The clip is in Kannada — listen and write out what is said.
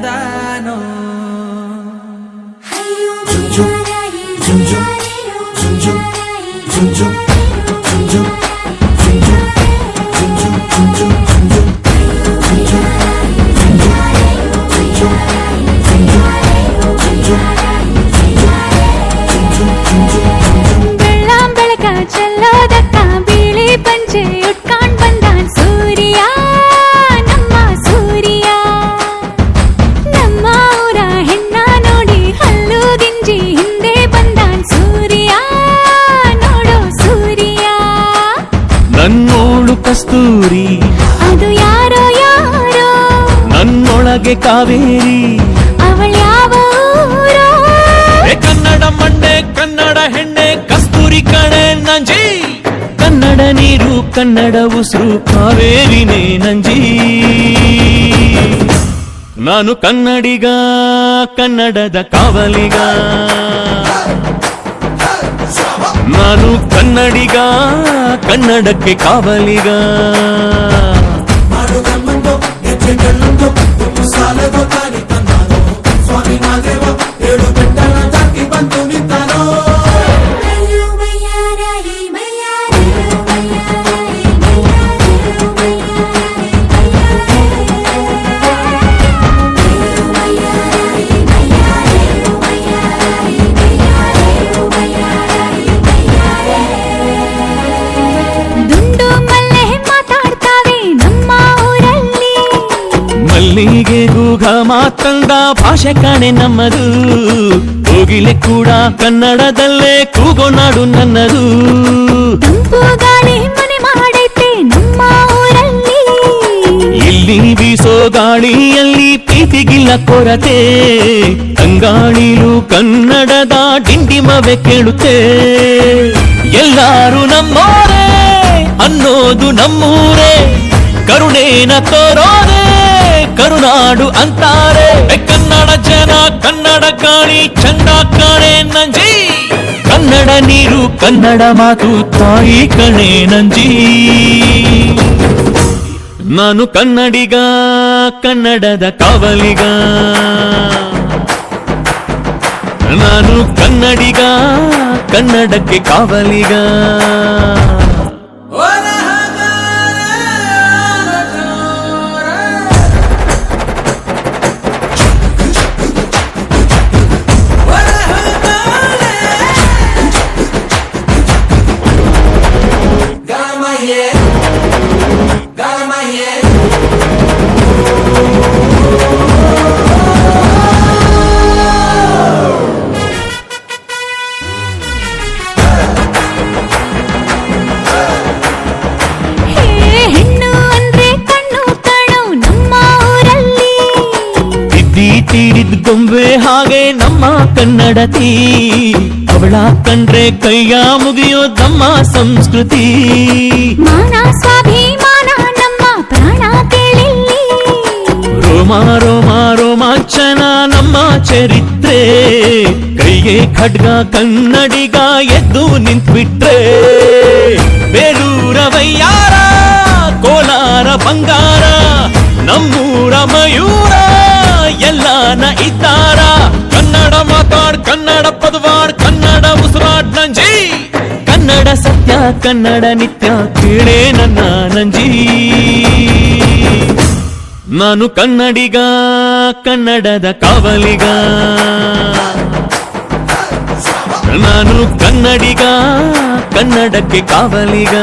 ತಂದಾನೋ ಬೆಳ್ಳಂಬೆಳಕ ಚೆಲ್ಲೋದಕ್ಕ ಬಿಳಿ ಪಂಚೆ ಉಟ್ಕೊಂಡ್ ಬಂದಾನ್ ಸೂರ್ಯ ನಮ್ಮ ಸೂರ್ಯ ನಮ್ಮ ಊರ ಹೆಣ್ಣ ನೋಡಿ ಹಲ್ಲು ಗಿಂಜಿ ಹಿಂದೆ ಬಂದಾನ್ ಸೂರ್ಯ ನೋಡೋ ಸೂರ್ಯ ನನ್ನೋಳು ಕಸ್ತೂರಿ ಅದು ಯಾರೋ ಯಾರೋ ನನ್ನೊಳಗೆ ಕಾವೇರಿ ಅವಳ ಯಾವ ಊರೋ ಕನ್ನಡ ಮಂಡೆ ಕನ್ನಡ ಹೆಣ್ಣೆ ಕಸ್ತೂರಿ ಕಣೆ ನಂಜಿ ಕನ್ನಡ ನೀರು ಕನ್ನಡ ಉಸಿರು ಕಾವೇರಿನೇ ನಂಜಿ ನಾನು ಕನ್ನಡಿಗ ಕನ್ನಡದ ಕಾವಲಿಗ ನಾನು ಕನ್ನಡಿಗ ಕನ್ನಡಕ್ಕೆ ಕಾವಲಿಗ ದುಂಡು ಮಲ್ಲೆ ಮಾತಾಡ್ತಾವೆ ನಮ್ಮ ಊರಲ್ಲಿ ಮಲ್ಲಿಗೆ ಗೂಗ ಮಾತಂದ ಭಾಷೆ ಕಾಣೆ ನಮ್ಮದು ಕೋಗಿಲೆ ಕೂಡ ಕನ್ನಡದಲ್ಲೇ ಕೂಗೋ ನಾಡು ನನ್ನದು ತಂಪು ಗಾಳಿ ಮನೆ ಮಾಡೈತೆ ನಮ್ಮ ಊರಲ್ಲಿ ಇಲ್ಲಿ ಬೀಸೋ ಗಾಳಿಯಲ್ಲಿ ಪ್ರೀತಿಗಿಲ್ಲ ಕೊರತೆ ತಂಗಾಳಿಲು ಕನ್ನಡದ ಡಿಂಡಿಮವೆ ಕೇಳುತ್ತೆ ಎಲ್ಲಾರು ನಮ್ಮೋರೇ ಅನ್ನೋದು ನಮ್ಮೂರೇ ಕರುಣೇನ ತೋರೋರೆ ಕರುನಾಡು ಅಂತಾರೆ ಕನ್ನಡ ಜನ ಕನ್ನಡ ಗಾಳಿ ಚಂದ ಕಾಣೆ ನಂಜಿ ಕನ್ನಡ ನೀರು ಕನ್ನಡ ಮಾತು ತಾಯಿ ಕಣೆ ನಂಜಿ ನಾನು ಕನ್ನಡಿಗ ಕನ್ನಡದ ಕಾವಲಿಗ ನಾನು ಕನ್ನಡಿಗ ಕನ್ನಡಕ್ಕೆ ಕಾವಲಿಗ ಹೆಣ್ಣು ಅಂದ್ರೆ ಕಣ್ಣು ಕಾಣೋ ನಮ್ಮ ಊರಲ್ಲಿ ತಿದ್ದಿ ತೀಡಿದ ಗೊಂಬೆ ಹಾಗೆ ನಮ್ಮ ಕನ್ನಡತಿ ಅವಳ ಕಂಡ್ರೆ ಕೈಯ ಮುಗಿಯೋ ನಮ್ಮ ಸಂಸ್ಕೃತಿ ಮಾನ ಸ್ವಾಭಿಮಾನ ನಮ್ಮ ಪ್ರಾಣ ಕೇಳಿಲ್ಲಿ ರೋಮ ರೋಮ ರೋಮಾಂಚನ ನಮ್ಮ ಚರಿತ್ರೆ ಕೈಗೆ ಖಡ್ಗ ಕನ್ನಡಿಗ ಎದ್ದು ನಿಂತ್ಬಿಟ್ರೆ ಬೇಲೂರ ವಯ್ಯಾರ ಕೋಲಾರ ಬಂಗಾರ ನಮ್ಮೂರ ಮಯೂರ ಎಲ್ಲಾನ ಇದ್ದಾರ ಕನ್ನಡ ಮಾತಾಡ್ ಕನ್ನಡ ಪದವಾಡ್ ಕನ್ನಡ ಉಸಿರಾಡ್ ನಂಜಿ ಕನ್ನಡ ಸತ್ಯ ಕನ್ನಡ ನಿತ್ಯ ಕೇಳೇ ನನ್ನ ನಂಜಿ ನಾನು ಕನ್ನಡಿಗ ಕನ್ನಡದ ಕಾವಲಿಗ ನಾನು ಕನ್ನಡಿಗ ಕನ್ನಡಕ್ಕೆ ಕಾವಲಿಗ